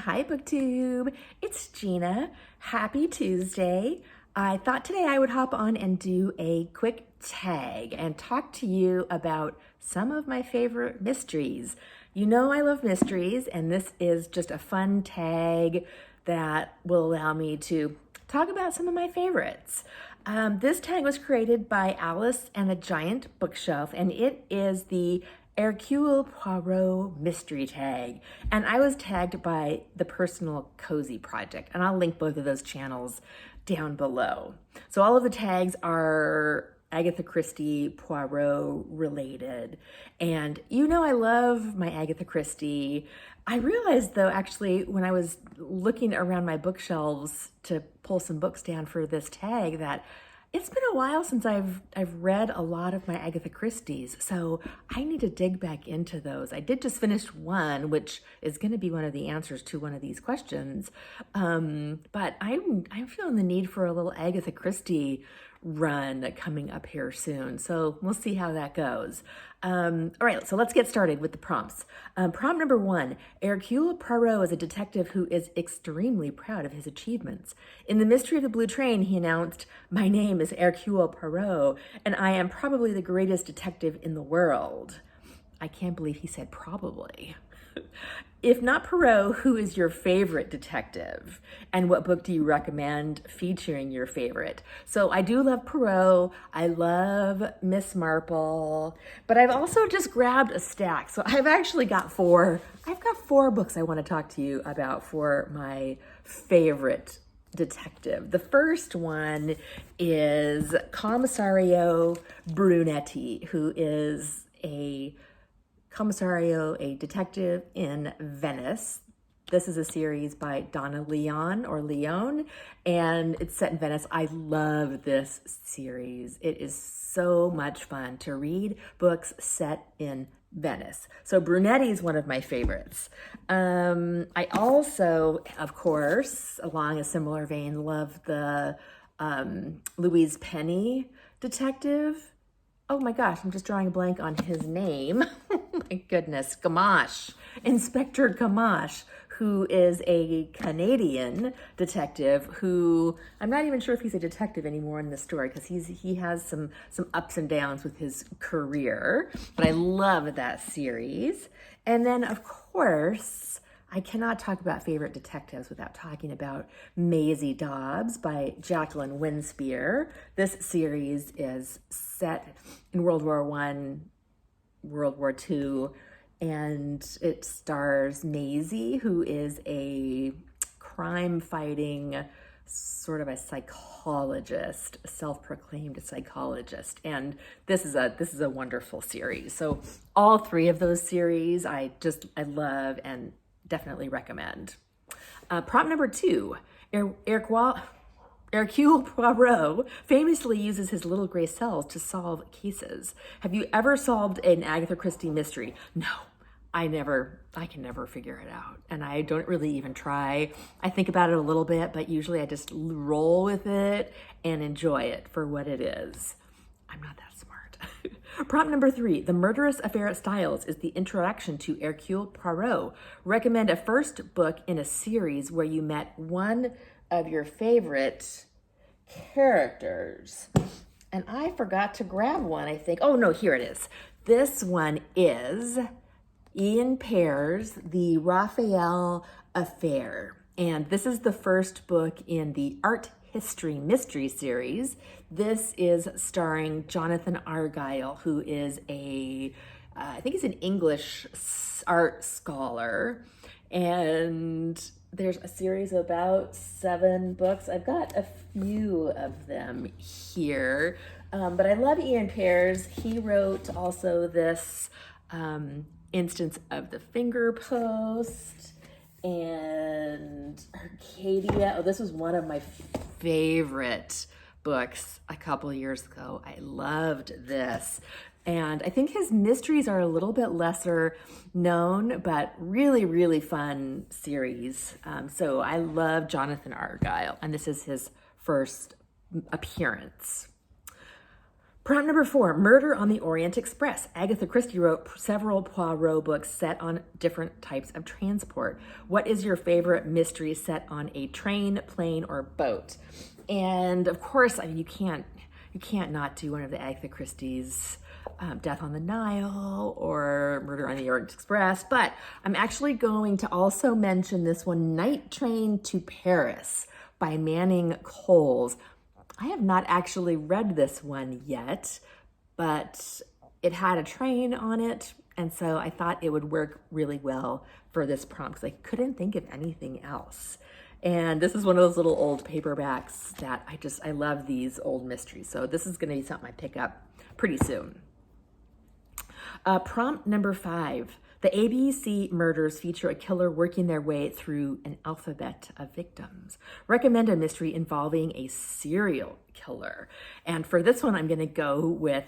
Hi, BookTube. It's Gina. Happy Tuesday. I thought today I would hop on and do a quick tag and talk to you about some of my favorite mysteries. You know I love mysteries, and this is just a fun tag that will allow me to talk about some of my favorites. This tag was created by Alice and the Giant Bookshelf, and it is the Hercule Poirot mystery tag. And I was tagged by the Personal Cozy Project, and I'll link both of those channels down below. So all of the tags are Agatha Christie, Poirot related. And you know I love my Agatha Christie. I realized though, actually, when I was looking around my bookshelves to pull some books down for this tag, that it's been a while since I've read a lot of my Agatha Christie's, so I need to dig back into those. I did just finish one, which is going to be one of the answers to one of these questions, but I'm feeling the need for a little Agatha Christie run coming up here soon, so we'll see how that goes. All right, so let's get started with the prompts. Prompt number 1, Hercule Poirot is a detective who is extremely proud of his achievements. In The Mystery of the Blue Train, he announced, "My name is Hercule Poirot, and I am probably the greatest detective in the world." I can't believe he said probably. If not Poirot, who is your favorite detective? And what book do you recommend featuring your favorite? So I do love Poirot. I love Miss Marple, but I've also just grabbed a stack. So I've actually got four. I've got 4 books I want to talk to you about for my favorite detective. The first one is Commissario Brunetti, who is a detective in Venice. This is a series by Donna Leon, and it's set in Venice. I love this series. It is so much fun to read books set in Venice. So Brunetti is one of my favorites. I also, of course, along a similar vein, love the Louise Penny detective. Oh my gosh, I'm just drawing a blank on his name. Oh my goodness, Gamache, Inspector Gamache, who is a Canadian detective who, I'm not even sure if he's a detective anymore in this story because he has some ups and downs with his career, but I love that series. And then of course, I cannot talk about favorite detectives without talking about Maisie Dobbs by Jacqueline Winspear. This series is set in World War I, World War II, and it stars Maisie, who is a crime-fighting sort of a psychologist, a self-proclaimed psychologist, and this is a wonderful series. So all 3 of those series I love and definitely recommend. Prompt number 2, Hercule Poirot famously uses his little gray cells to solve cases. Have you ever solved an Agatha Christie mystery? No, I can never figure it out. And I don't really even try. I think about it a little bit, but usually I just roll with it and enjoy it for what it is. I'm not that smart. Prompt number 3, The Murderous Affair at Styles is the introduction to Hercule Poirot. Recommend a first book in a series where you met one of your favorite characters. And I forgot to grab one, I think. Oh no, here it is. This one is Ian Pear's The Raphael Affair. And this is the first book in the Art History Mystery series. This is starring Jonathan Argyll, who is I think he's an English art scholar. And there's a series of about 7 books. I've got a few of them here, but I love Ian Pear's. He wrote also this Instance of the Finger Post and Arcadia. Oh, this was one of my favorite books a couple of years ago. I loved this. And I think his mysteries are a little bit lesser known, but really, really fun series. So I love Jonathan Argyll, and this is his first appearance. Prompt number 4, Murder on the Orient Express. Agatha Christie wrote several Poirot books set on different types of transport. What is your favorite mystery set on a train, plane, or boat? And of course, I mean, you can't not do one of the Agatha Christie's, Death on the Nile or Murder on the Orient Express, but I'm actually going to also mention this one, Night Train to Paris by Manning Coles. I have not actually read this one yet, but it had a train on it, and so I thought it would work really well for this prompt because I couldn't think of anything else. And this is one of those little old paperbacks that I love these old mysteries. So this is gonna be something I pick up pretty soon. Prompt number 5. The ABC murders feature a killer working their way through an alphabet of victims. Recommend a mystery involving a serial killer. And for this one, I'm going to go with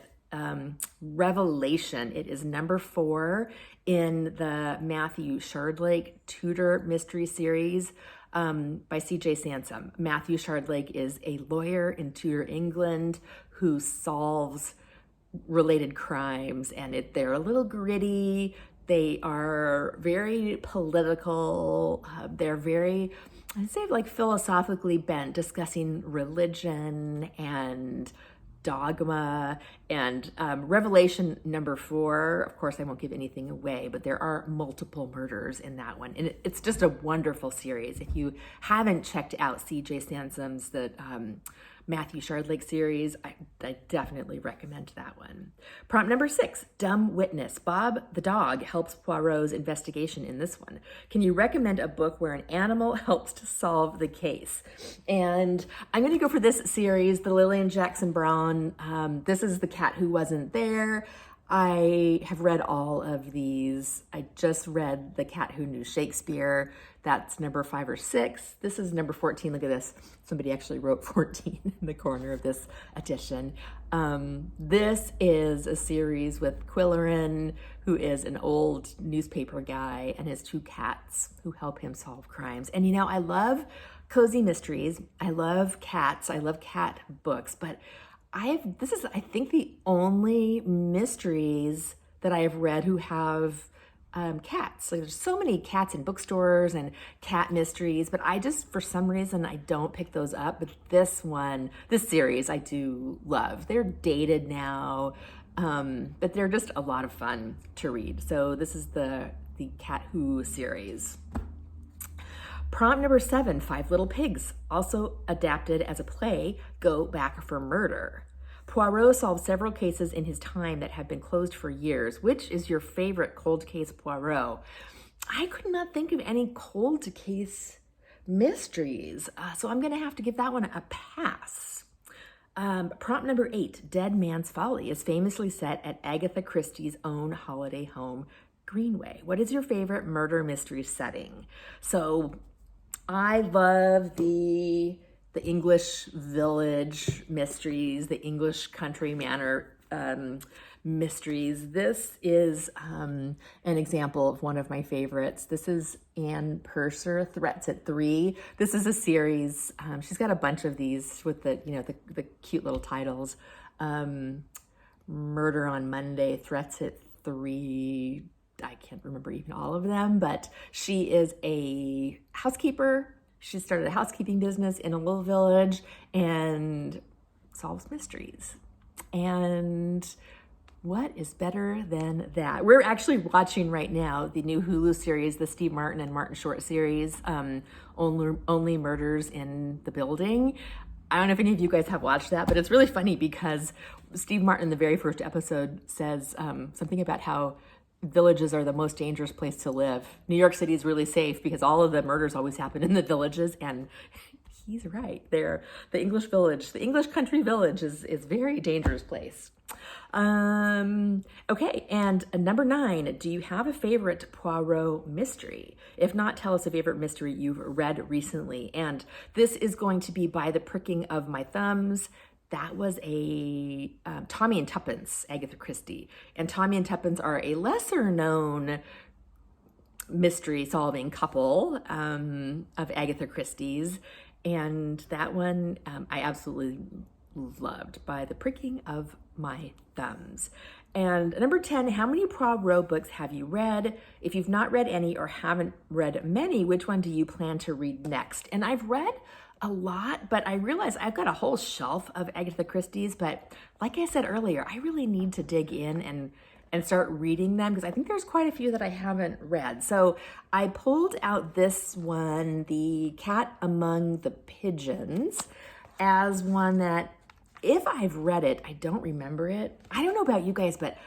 Revelation. It is number 4 in the Matthew Shardlake Tudor mystery series by C.J. Sansom. Matthew Shardlake is a lawyer in Tudor England who solves related crimes, and they're a little gritty. They are very political. They're very, I'd say, like philosophically bent, discussing religion and dogma. And Revelation number 4, of course, I won't give anything away, but there are multiple murders in that one. And it's just a wonderful series. If you haven't checked out C.J. Sansom's Matthew Shardlake series, I definitely recommend that one. Prompt number 6, Dumb Witness. Bob the dog helps Poirot's investigation in this one. Can you recommend a book where an animal helps to solve the case? And I'm going to go for this series, the Lillian Jackson Brown. This is The Cat Who Wasn't There. I have read all of these. I just read The Cat Who Knew Shakespeare. That's number 5 or 6. This is number 14. Look at this. Somebody actually wrote 14 in the corner of this edition. This is a series with Quillerin, who is an old newspaper guy, and his 2 cats who help him solve crimes. And you know, I love cozy mysteries. I love cats. I love cat books, but this is, I think, the only mysteries that I have read who have cats. Like, there's so many cats in bookstores and cat mysteries, but I just, for some reason, I don't pick those up. But this series, I do love. They're dated now, but they're just a lot of fun to read. So this is the Cat Who series. Prompt number 7, 5 Little Pigs, also adapted as a play, Go Back for Murder. Poirot solved several cases in his time that have been closed for years. Which is your favorite cold case Poirot? I could not think of any cold case mysteries, so I'm gonna have to give that one a pass. Prompt number 8, Dead Man's Folly, is famously set at Agatha Christie's own holiday home, Greenway. What is your favorite murder mystery setting? So I love the English village mysteries, the English country manor mysteries. This is an example of one of my favorites. This is Anne Purser, Threats at 3. This is a series. She's got a bunch of these with the cute little titles. Murder on Monday, Threats at 3. I can't remember even all of them, but she is a housekeeper. She started a housekeeping business in a little village and solves mysteries. And what is better than that? We're actually watching right now the new Hulu series, the Steve Martin and Martin Short series, Only Murders in the Building. I don't know if any of you guys have watched that, but it's really funny because Steve Martin in the very first episode says something about how villages are the most dangerous place to live. New York City is really safe because all of the murders always happen in the villages, and he's right. The English village, the English country village is a very dangerous place. Okay, and number 9, do you have a favorite Poirot mystery? If not, tell us a favorite mystery you've read recently. And this is going to be By the Pricking of My Thumbs. That was a Tommy and Tuppence, Agatha Christie. And Tommy and Tuppence are a lesser known mystery solving couple of Agatha Christie's. And that one I absolutely loved by the pricking of my thumbs. And number 10, how many Poirot books have you read? If you've not read any or haven't read many, which one do you plan to read next? And I've read a lot, but I realize I've got a whole shelf of Agatha Christie's, but like I said earlier, I really need to dig in and start reading them, because I think there's quite a few that I haven't read. So I pulled out this one, The Cat Among the Pigeons, as one that if I've read it, I don't remember it. I don't know about you guys, but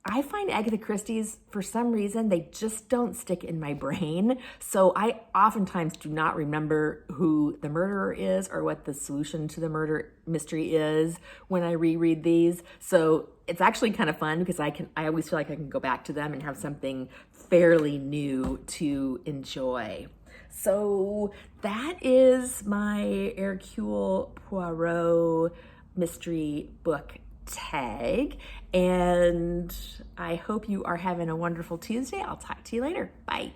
I find Agatha Christie's, for some reason, they just don't stick in my brain. So I oftentimes do not remember who the murderer is or what the solution to the murder mystery is when I reread these. So it's actually kind of fun because I always feel like I can go back to them and have something fairly new to enjoy. So that is my Hercule Poirot mystery book tag, and I hope you are having a wonderful Tuesday. I'll talk to you later. Bye.